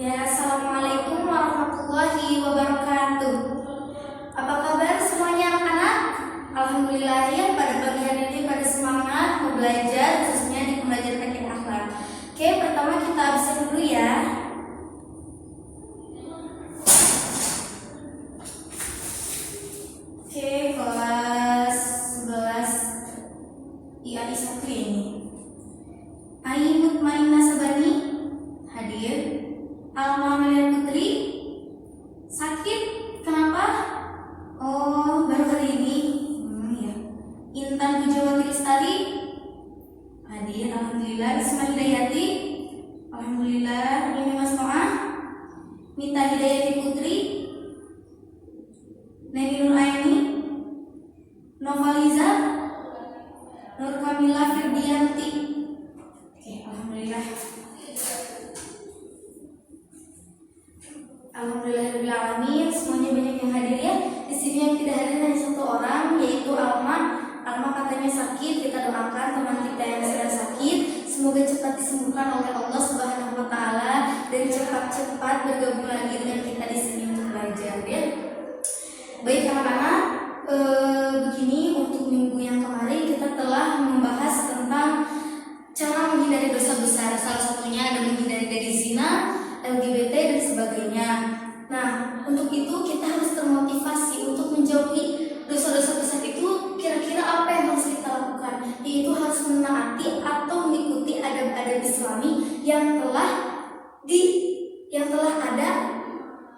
Ya, assalamualaikum warahmatullahi wabarakatuh. Apa kabar semuanya anak-anak? Alhamdulillah ya, pada pagi hari ini pada semangat mau belajar, khususnya di pembelajaran teknik akhlak. Oke, pertama kita absen dulu ya. Oke, kelas 11 IAI 1 ini. Ai Mutmainah Sabani hadir. Alma Amelia Putri sakit, kenapa? Oh, baru hari ini. Ya. Intan Pujawati Lestari hadir, alhamdulillah. Isma Hidayati, alhamdulillah. Ini Mas Noah, Mita Hidayati Putri, Neni Nur Aini, Novaliza, Nur Kamila Firdianti. Oke, alhamdulillah. Alhamdulillahirobbilalamin, semuanya banyak yang hadir ya. Di sini yang tidak hadir hanya satu orang, yaitu Alma. Alma katanya sakit, kita doakan teman kita yang sedang sakit semoga cepat disembuhkan oleh Allah Subhanahu wa taala dan cepat-cepat bergabung lagi dengan kita di sini untuk belajar ya. Baik anak-anak, begini untuk minggu yang kemarin kita telah membahas tentang cara menghindari dosa besar. Salah satunya ada menghindari dari zina, LGBT dan sebagainya. Nah, untuk itu kita harus termotivasi untuk menjauhi dosa-dosa besar itu. Kira-kira apa yang harus kita lakukan? Yaitu harus menaati atau mengikuti adab-adab Islami yang telah ada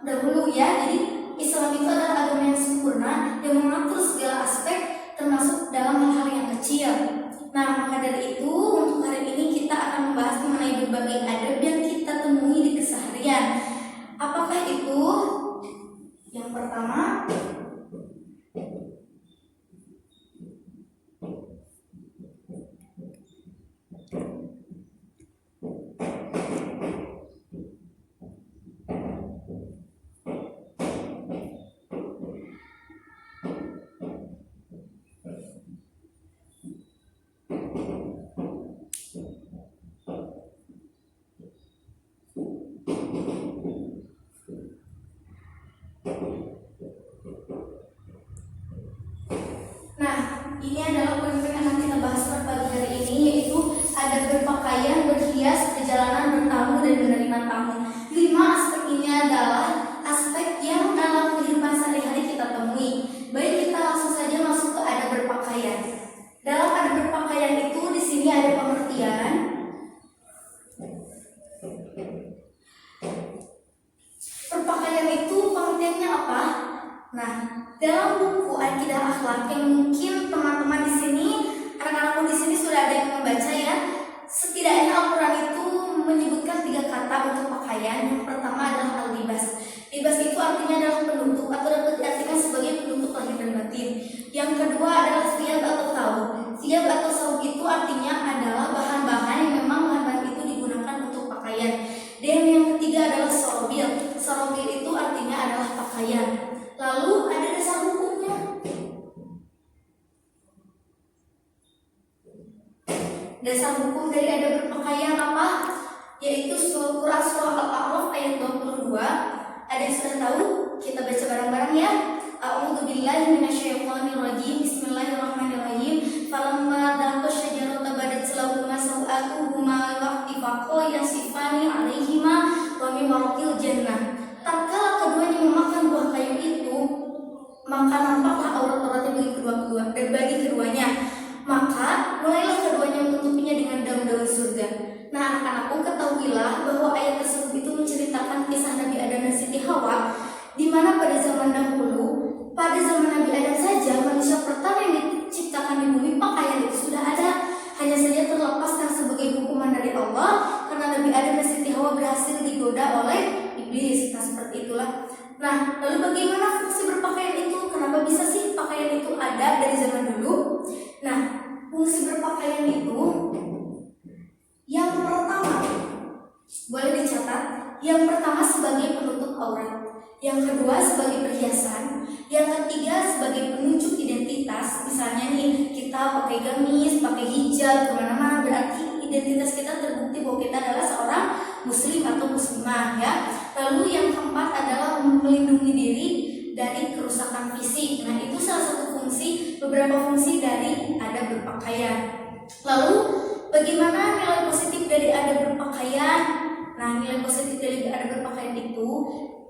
dahulu ya. Jadi Islam itu adalah agama yang sempurna yang mengatur segala aspek termasuk dalam hal-hal yang kecil. Nah, maka dari itu untuk hari ini kita akan membahas mengenai berbagai adab yang kita temui di keseharian. Apakah itu? Yang pertama, ini adalah poin-poin yang akan kita bahas pada pagi hari ini, yaitu adab berpakaian, berhias, perjalanan, bertamu, dan menerima tamu. 5 aspek ini adalah aspek yang dalam kehidupan sehari-hari kita temui. Baik, kita langsung saja masuk ke adab berpakaian. Dalam adab berpakaian itu di sini ada pengertian. Berpakaian itu pengertiannya apa? Nah, dalam buku Akidah Akhlak yang mungkin teman-teman di sini, anak-anakku di sini sudah ada yang membaca ya. Setidaknya Al-Quran itu menyebutkan 3 kata untuk pakaian. Yang pertama adalah al-libas. Libas itu artinya adalah penutup atau dapat diartikan sebagai penutup lahir dan batin. Yang kedua adalah siyab atau saub. Siyab atau saub itu artinya adalah bahan-bahan yang memang bahan-bahan itu digunakan untuk pakaian. Dan yang ketiga adalah sorobil. Sorobil itu artinya adalah pakaian. Lalu ada dasar hukumnya. Dasar hukum dari adab berpakaian apa? Yaitu Quran surah Al-A'raf ayat 22. Ada yang sudah tahu? Kita baca bareng-bareng ya. A'udzubillahi minasyaitonirrajim. Bismillahirrahmanirrahim. Falamma dhaqa syajarata badat lahuma sawatuhuma wa ittafaqa yasifani 'alaihima wa min warqil jannah. Tatkala keduanya memakan buah kayu itu, maka nampaklah aurat-auratnya bagi keduanya. Maka mulailah keduanya menutupinya dengan daun-daun surga. Nah, anak-anakku, ketahuilah bahwa ayat tersebut itu menceritakan kisah Nabi Adam dan Siti Hawa, di mana pada zaman dahulu, pada zaman Nabi Adam saja, manusia pertama yang diciptakan di bumi, pakaian itu sudah ada. Hanya saja terlepaskan sebagai hukuman dari Allah karena Nabi Adam dan Siti Hawa berhasil digoda oleh iblis. Nah, seperti itulah. Nah, lalu bagaimana fungsi berpakaian itu? Kenapa bisa sih pakaian itu ada dari zaman dulu? Nah, fungsi berpakaian itu yang pertama, boleh dicatat, yang pertama sebagai penutup aurat, yang kedua sebagai perhiasan, yang ketiga sebagai penunjuk identitas. Misalnya nih, kita pakai gamis, pakai hijab kemana-mana, berarti identitas kita terbukti bahwa kita adalah seorang muslim atau muslimah ya. Lalu yang keempat adalah melindungi diri dari kerusakan fisik. Nah, itu salah satu fungsi, beberapa fungsi dari adab berpakaian. Lalu bagaimana nilai positif dari adab berpakaian? Nah, nilai positif dari adab berpakaian itu,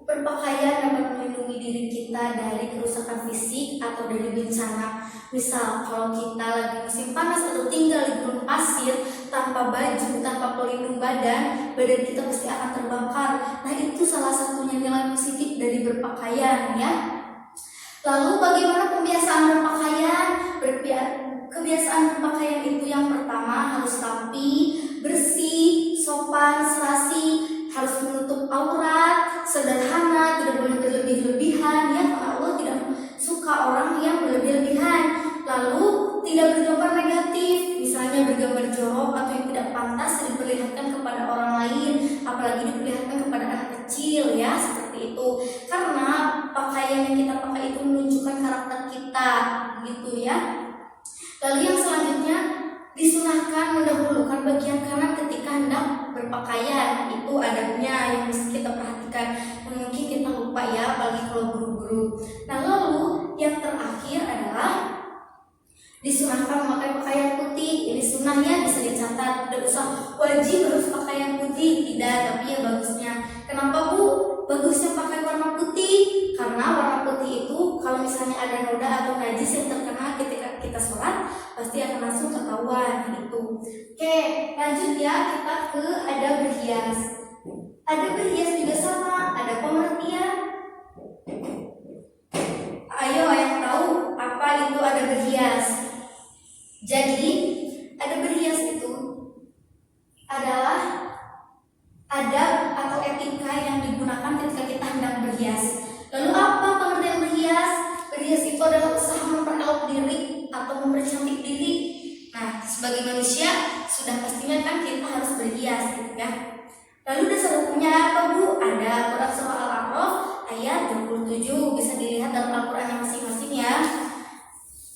berpakaian dapat melindungi diri kita dari kerusakan fisik atau dari bencana. Misal kalau kita lagi musim panas atau tinggal di gurun pasir tanpa baju, tanpa pelindung badan kita pasti akan terbakar. Nah, itu salah satunya nilai positif dari berpakaian ya. Lalu bagaimana pembiasaan berpakaian? Kebiasaan berpakaian itu yang pertama harus rapi, bersih, sopan, serasi, harus menutup aurat, sederhana, tidak boleh berlebih-lebihan ya, karena Allah tidak suka orang yang berlebih-lebihan. Lalu tidak bergambar negatif, misalnya bergambar jorok atau yang tidak pantas diperlihatkan kepada orang lain, apalagi diperlihatkan kepada anak kecil ya, seperti itu. Karena pakaian yang kita pakai itu menunjukkan karakter kita, gitu ya. Lalu yang selanjutnya, disunahkan mendahulukan bagian kanan ketika hendak berpakaian. Itu adabnya yang mesti kita perhatikan. Mungkin kita lupa ya, apalagi kalau buru-buru. Nah, lalu yang terakhir adalah disunahkan memakai pakaian putih. Ini sunnahnya bisa dicatat, tidak usah wajib harus pakaian putih, tidak, tapi ya bagusnya. Kenapa Bu? Bagusnya pakai warna putih karena warna putih itu kalau misalnya ada noda atau najis yang terkena ketika kita sholat pasti akan langsung ketahuan itu. Oke, lanjut ya, kita ke adab berhias. Adab berhias juga sama, ada pengertian. Ayo yang tahu apa itu adab berhias. Jadi adab berhias itu adalah adab atau etika yang digunakan ketika kita hendak berhias. Lalu apa pengertian berhias? Berhias itu adalah usaha memperelok diri atau mempercantik diri. Nah, sebagai manusia sudah pastinya kan kita harus berhias gitu ya. Lalu dasar hukumnya apa Bu? Ada Quran surah Al-A'raf ayat 27, bisa dilihat dalam Al-Quran yang masing-masing ya.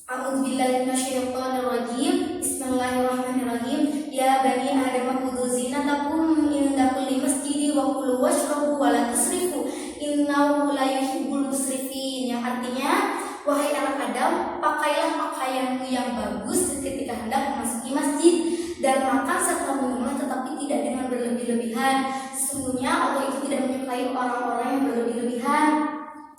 A'udzubillahi minasyaitonirrajim. Bismillahirrahmanirrahim. Ya bani Adam khudzu zinatakum inda kulli masjid wa kulu washrabu wa la tusrifu innahu la yuhibbul musrifin. Yang artinya, wahai anak Adam, pakailah pakaianmu yang bagus ketika hendak memasuki masjid dan makan serta minumlah, tetapi tidak dengan berlebih-lebihan. Sesungguhnya Allah itu tidak menyukai orang-orang yang berlebih-lebihan.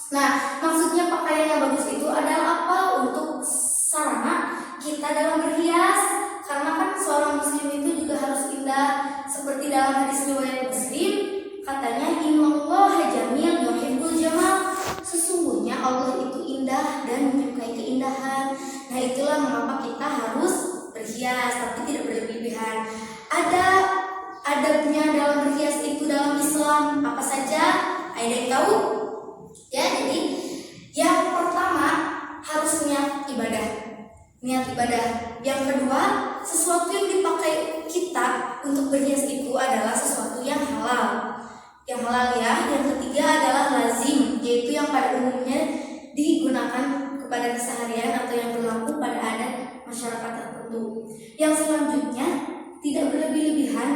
Nah, maksudnya pakaian yang bagus itu adalah apa? Untuk sarana kita dalam berhias. Karena kan seorang muslim itu juga harus indah. Seperti dalam hadis riwayat Muslim, katanya innallaha jamil yuhibbul jamal. Sesungguhnya Allah itu indah dan menyukai keindahan. Nah, itulah mengapa kita harus berhias, tapi tidak berlebihan. Ada adabnya dalam berhias itu dalam Islam, apa saja? Ada yang tahu? Ya, jadi yang pertama harus niat ibadah. Niat ibadah. Yang kedua, sesuatu yang dipakai kita untuk berhias itu adalah sesuatu yang halal. Yang halal ya. Yang ketiga adalah lazim, yaitu yang pada umumnya digunakan kepada keseharian atau yang berlaku pada adat masyarakat tertentu. Yang selanjutnya tidak berlebih-lebihan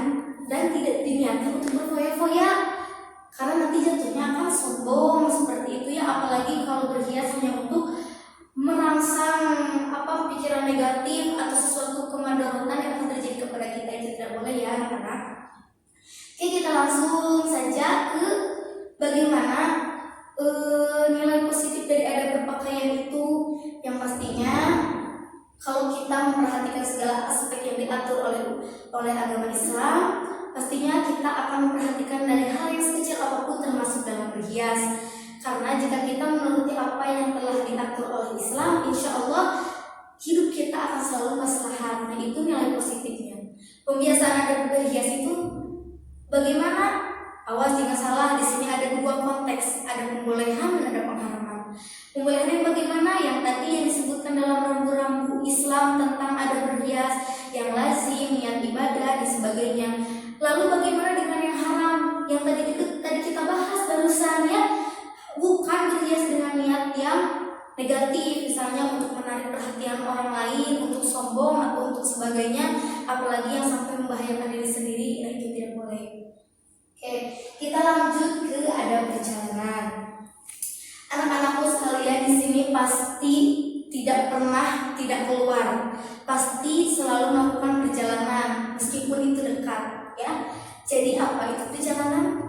dan tidak diniatkan untuk berfoya-foya. Karena nanti jatuhnya akan sombong seperti itu ya, apalagi kalau berhias hanya untuk merangsang pikiran negatif atau sesuatu kemadaratan yang akan terjadi kepada kita, itu tidak boleh ya anak-anak. Oke, kita langsung saja ke bagaimana nilai positif dari adab berpakaian itu. Yang pastinya kalau kita memperhatikan segala aspek yang diatur oleh agama Islam, pastinya kita akan memperhatikan dari hal yang sekecil apapun termasuk dalam berhias. Karena jika kita menuruti apa yang telah diatur oleh Islam, insya Allah hidup kita akan selalu maslahat. Nah, itu nilai positifnya. Pembiasaan adab berhias itu bagaimana? Awas jangan salah, di sini ada dua konteks, ada pembolehan dan ada pengharaman. Pembolehan yang bagaimana? Yang tadi yang disebutkan dalam rambu-rambu Islam tentang adab berhias, yang lazim, niat ibadah dan sebagainya. Lalu bagaimana dengan yang haram? Yang tadi kita bahas barusan ya, bukan berhias dengan niat yang negatif, misalnya untuk menarik perhatian orang lain, untuk sombong atau untuk sebagainya, apalagi yang sampai membahayakan diri sendiri. Nah, itu tidak boleh. Oke, kita lanjut ke adab perjalanan. Anak-anakku sekalian, di sini pasti tidak pernah tidak keluar, pasti selalu melakukan perjalanan meskipun itu dekat, ya. Jadi apa itu perjalanan?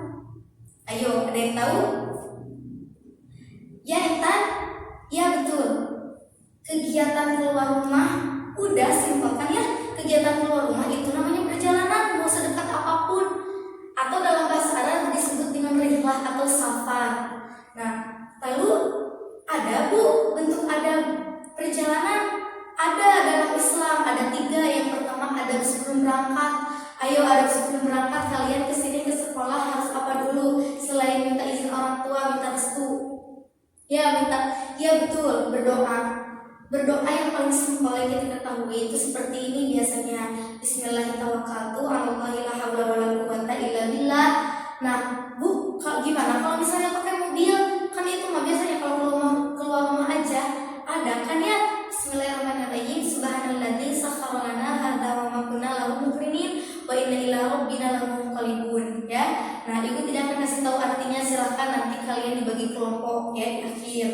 Ayo, ada yang tahu? Ya, Intan? Ya, betul. Kegiatan keluar rumah, udah simpel kan ya? Kegiatan keluar rumah itu namanya perjalanan, mau sedekat apapun. Atau dalam bahasa Arab disebut dengan rihlah atau safar. Nah, lalu ada Bu bentuk adab perjalanan? Ada dalam Islam, ada 3. Yang pertama adab sebelum berangkat. Ayo, adab sebelum berangkat, kalian kesini ke sekolah harus apa dulu? Selain minta izin orang tua, minta restu. Ya, betul, berdoa. Berdoa yang paling simpel yang kita ketahui itu seperti ini biasanya. Bismillahirrahmanirrahim. Nah, Bu, gimana kalau misalnya pakai mobil? Kan itu mah biasanya kalau keluar rumah aja ada kan ya. Bismillahirrahmanirrahim. Subhanalladzi sakhkhara lana hadza wa ma kunna lahu muqrinin wa inna ila rabbina lamunqalibun, ya. Nah, Ibu tidak akan kasih tahu artinya, silahkan nanti kalian dibagi kelompok ya di akhir.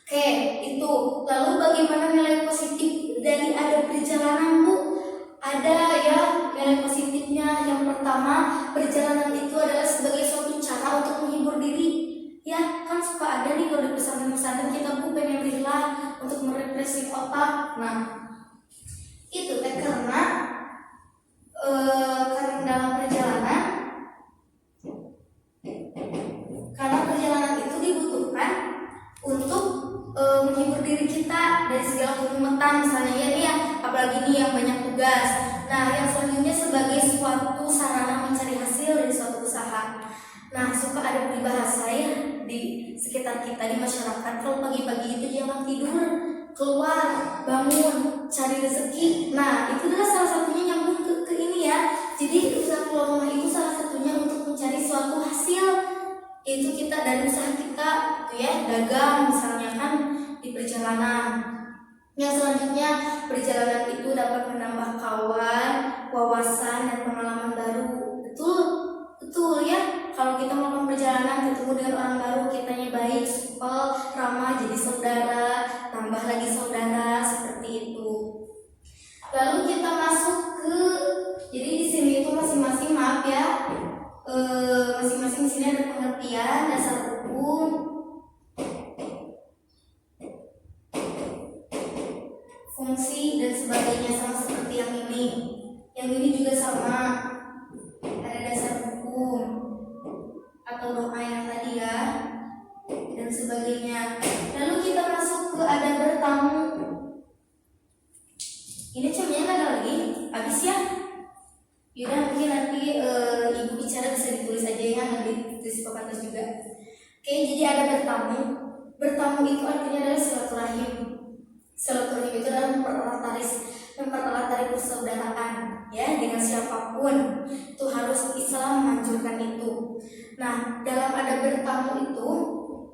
Oke, itu. Lalu bagaimana nilai positif dari adab perjalanan, Bu? Ada ya nilai positifnya. Yang pertama, perjalanan itu adalah sebagai suatu cara untuk menghibur diri. Ya, kan suka ada nih kalau di pesantren kita Bu pengen rihlah untuk merefresh otak. Nah, itu karena dalam perjalanan, karena perjalanan itu dibutuhkan untuk menghibur diri kita dari segala kemumetan misalnya ya nih ya, apalagi nih yang banyak tugas. Nah, yang selanjutnya sebagai suatu sarana mencari hasil dari suatu usaha. Nah, suka ada peribahasa ya di sekitar kita, di masyarakat, kalau pagi-pagi itu jangan tidur, keluar, bangun, cari rezeki. Nah, itu adalah salah satunya nyambung ke ini ya. Jadi usaha keluar rumah itu salah satunya untuk mencari suatu hasil, yaitu kita dari usaha kita itu ya, dagang misalnya kan di perjalanan. Yang selanjutnya, perjalanan itu dapat menambah kawan, wawasan, dan pengalaman baru. Betul ya. Kalau kita melakukan perjalanan, ketemu dengan orang baru, kitanya baik, supel, ramah, jadi saudara, tambah lagi saudara, seperti itu. Lalu kita masuk ke, jadi di sini itu masing-masing, maaf ya, masing-masing sini ada pengertian, dasar hukum, fungsi dan sebagainya, sama seperti yang ini. Yang ini juga sama, ada dasar hukum atau doa yang tadi ya, dan sebagainya. Lalu kita masuk ke adab bertamu. Ini cerminnya ada lagi, habis ya. Yaudah, mungkin nanti Ibu bicara bisa ditulis aja ya, nanti tulis papan juga. Oke, jadi ada bertamu. Bertamu itu artinya adalah silaturahim. Silaturahim itu adalah mempererat tali persaudaraan ya dengan siapapun. Itu harus Islam menganjurkan itu. Nah, dalam adab bertamu itu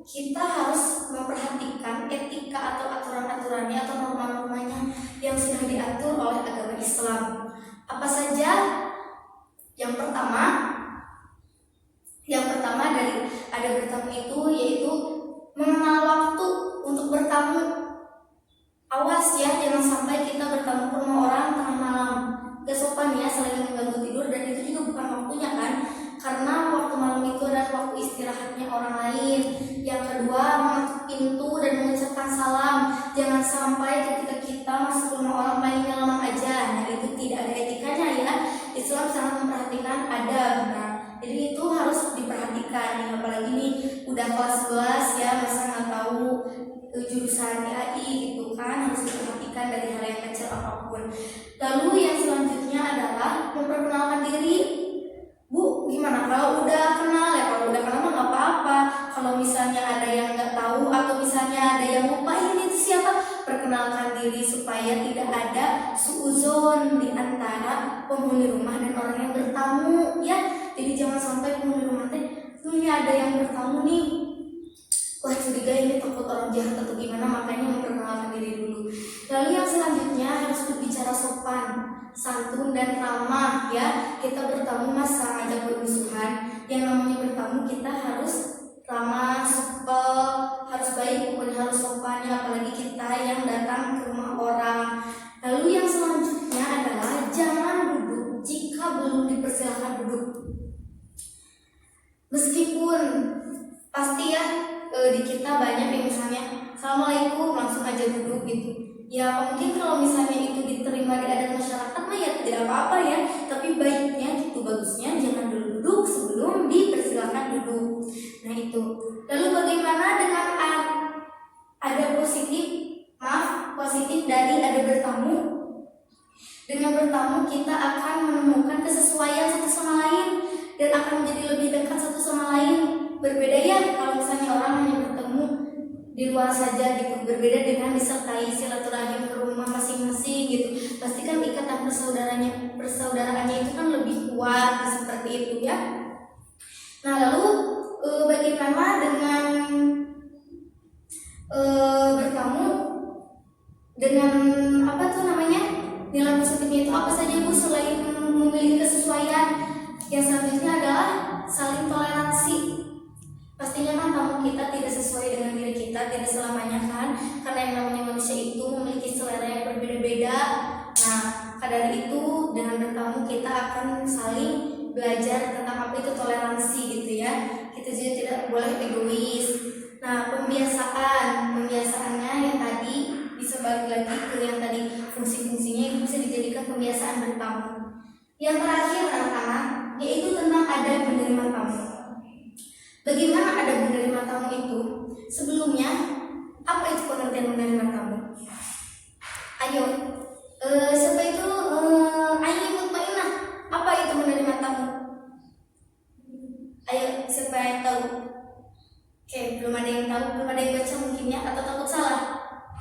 kita harus memperhatikan etika atau aturan-aturannya atau norma-normanya yang sudah diatur oleh agama Islam. Apa saja? Yang pertama dari adab bertamu itu yaitu mengenal waktu untuk bertamu. Awas ya, jangan sampai kita bertamu ke rumah orang tengah malam. Gak sopan ya, saling mengganggu tidur, dan itu juga bukan waktunya kan. Karena waktu malam itu adalah waktu istirahatnya orang lain. Yang kedua, mengetuk pintu dan mengucapkan salam. Jangan sampai ketika kita masuk ke rumah orang main nyelam aja. Nah, itu tidak ada etikanya ya. Islam sangat memperhatikan adab. Nah, jadi itu harus diperhatikan. Apalagi nih udah kelas 11 ya, masa nggak tahu jurusan AI gitu kan, harus diperhatikan dari hal yang kecil apapun. Lalu yang selanjutnya adalah memperkenalkan diri. Bu, gimana kalau udah kenal ya? Kalau udah kenal mah nggak apa-apa. Kalau misalnya ada yang nggak tahu atau misalnya ada yang lupa ini siapa, perkenalkan diri supaya tidak ada suuzon di antara penghuni rumah dan orang yang bertamu ya. Jadi jangan sampai penghuni rumah ini ada yang bertamu nih, wah curiga ini takut orang jahat atau gimana, makanya memperkenalkan diri dulu. Lalu yang selanjutnya harus berbicara secara sopan, santun dan ramah ya. Kita bertamu masa ngajak bermusuhan. Yang namanya bertamu kita harus ramah, supel, harus baik, pokoknya harus sopan ya, apalagi kita yang datang ke rumah orang. Lalu yang selanjutnya adalah jangan duduk jika belum dipersilahkan duduk. Meskipun pasti ya di kita banyak yang misalnya assalamualaikum langsung aja duduk gitu. Ya mungkin kalau misalnya itu diterima di adat masyarakat mah ya tidak apa-apa ya. Tapi baiknya gitu, bagusnya jangan dulu duduk sebelum dipersilakan duduk. Nah itu. Lalu bagaimana dengan ada positif dari ada bertamu? Dengan bertamu kita akan menemukan kesesuaian satu sama lain dan akan menjadi lebih dekat satu sama lain. Berbeda ya kalau misalnya orang hanya bertemu di luar saja gitu, berbeda dengan disertai silaturahim ke rumah masing-masing gitu. Pasti kan ikatan persaudaraannya itu kan lebih kuat seperti itu ya. Nah lalu bagaimana dengan bertamu dengan apa tuh namanya, nilai positifnya itu apa saja Bu selain memiliki kesesuaian? Yang selanjutnya adalah saling toleransi. Pastinya kan tamu kita tidak sesuai dengan diri kita, tidak selamanya kan, karena yang namanya manusia itu memiliki selera yang berbeda-beda. Nah, dari itu dengan bertamu kita akan saling belajar tentang apa itu toleransi gitu ya. Kita juga tidak boleh egois. Nah, pembiasaannya yang tadi bisa balik lagi ke yang tadi fungsi-fungsinya itu bisa dijadikan kebiasaan bertamu. Yang terakhir anak-anak yaitu tentang adab menerima tamu. Bagaimana adab menerima tamu itu? Sebelumnya, apa itu pengertian menerima tamu? Ayo, siapa itu? Aini Mutmainah. Apa itu menerima tamu? Ayo, siapa yang tahu? Oke, belum ada yang tahu, belum ada yang baca mungkinnya atau takut salah.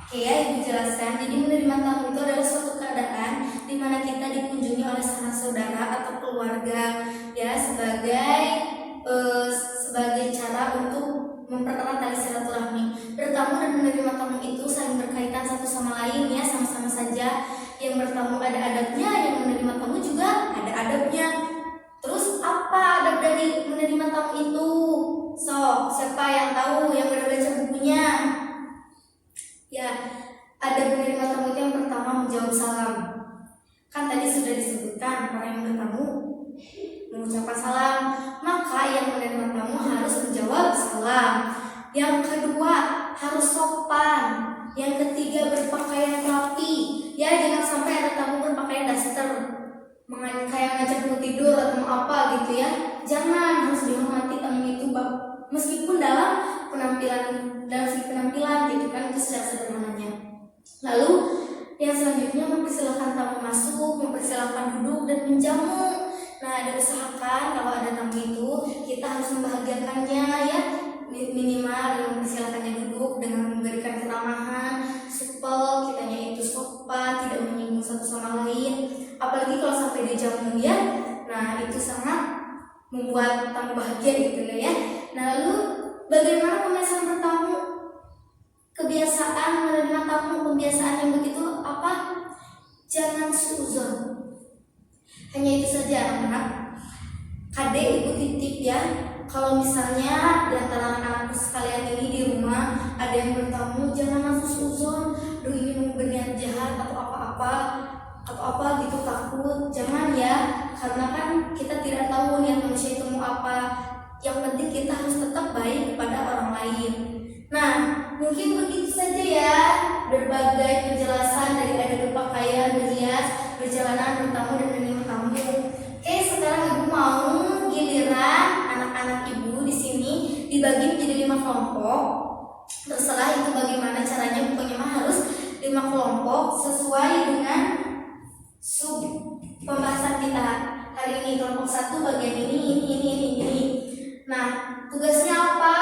Oke ya, Ibu jelaskan. Jadi menerima tamu itu adalah suatu keadaan di mana kita dikunjungi oleh sanak saudara atau keluarga ya sebagai cara untuk mempererat tali silaturahmi. Bertamu dan menerima tamu itu saling berkaitan satu sama lain ya, sama-sama saja. Yang bertamu ada adabnya, yang menerima tamu juga ada adabnya. Terus apa adab dari menerima tamu itu? So, siapa yang tahu, yang udah baca bukunya? Ya, ada menerima tamu itu yang pertama menjawab salam. Kan tadi sudah disebutkan orang yang bertamu mengucapkan salam, maka yang menerima tamu harus menjawab salam. Yang kedua harus sopan. Yang ketiga berpakaian rapi. Ya jangan sampai ada tamu berpakaian daster, kayak ngajak mau tidur atau mau apa gitu ya. Jangan, harus dihormati tamu itu meskipun dalam segi penampilan gitu kan, itu secara sederhananya. Lalu yang selanjutnya mempersilahkan tamu masuk, mempersilahkan duduk dan menjamu. Nah, diusahakan kalau ada tamu itu kita harus membahagiakannya ya, minimal dengan mempersilahkannya duduk dengan memberikan keramahan, supel, kitanya itu sopan, tidak menyinggung satu sama lain. Apalagi kalau sampai dijamu ya, nah itu sangat membuat tamu bahagia gitu ya. Nah, lalu bagaimana pembiasaan bertamu? Kebiasaan menerima tamu, kebiasaan yang begitu apa? Jangan suuzon. Hanya itu saja anak-anak. Kadek ibu titip ya, kalau misalnya di antara anak-anakku sekalian ini di rumah ada yang bertamu, jangan langsung suuzon, duh ini mau berniat jahat atau apa gitu, takut. Jangan ya, karena kan kita tidak tahu niat manusia itu mau apa. Yang penting kita harus tetap baik kepada orang lain. Nah, mungkin begitu saja ya berbagai penjelasan dari ada berpakaian, berhias, perjalanan bertamu dan menerima tamu. Oke, sekarang ibu mau giliran anak-anak ibu di sini dibagi menjadi 5 kelompok. Terserah itu bagaimana caranya, pokoknya mah harus 5 kelompok sesuai dengan sub pembahasan kita hari ini. Kelompok 1 bagian ini. Nah, tugasnya apa?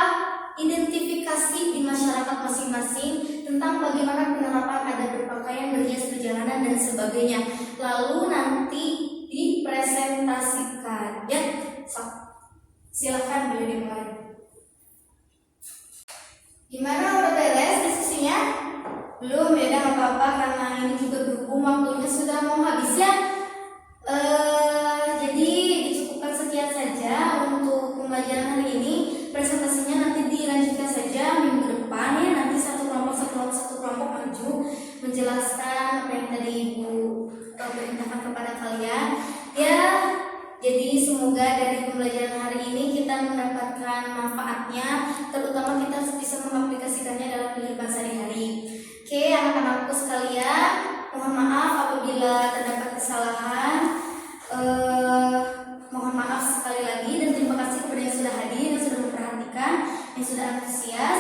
Identifikasi di masyarakat masing-masing tentang bagaimana penerapan adat berpakaian, berhias, perjalanan dan sebagainya. Lalu nanti dipresentasikan ya. Silakan boleh dimulai. Gimana, udah beres diskusinya? Belum, beda nggak apa-apa karena ini juga berhubung waktunya sudah ya. Jadi dicukupkan sekian saja untuk pembelajaran hari ini. Presentasinya nanti dilanjutkan saja minggu depan ya. Nanti satu kelompok maju menjelaskan apa yang tadi Ibu perintahkan kepada kalian ya. Jadi semoga dari pembelajaran hari ini kita mendapatkan manfaatnya, terutama kita bisa mengaplikasikannya dalam kehidupan sehari-hari. Oke, anak-anakku sekalian, mohon maaf apabila terdapat kesalahan. Mohon maaf sekali lagi dan terima kasih kepada yang sudah hadir, yang sudah memperhatikan, yang sudah antusias.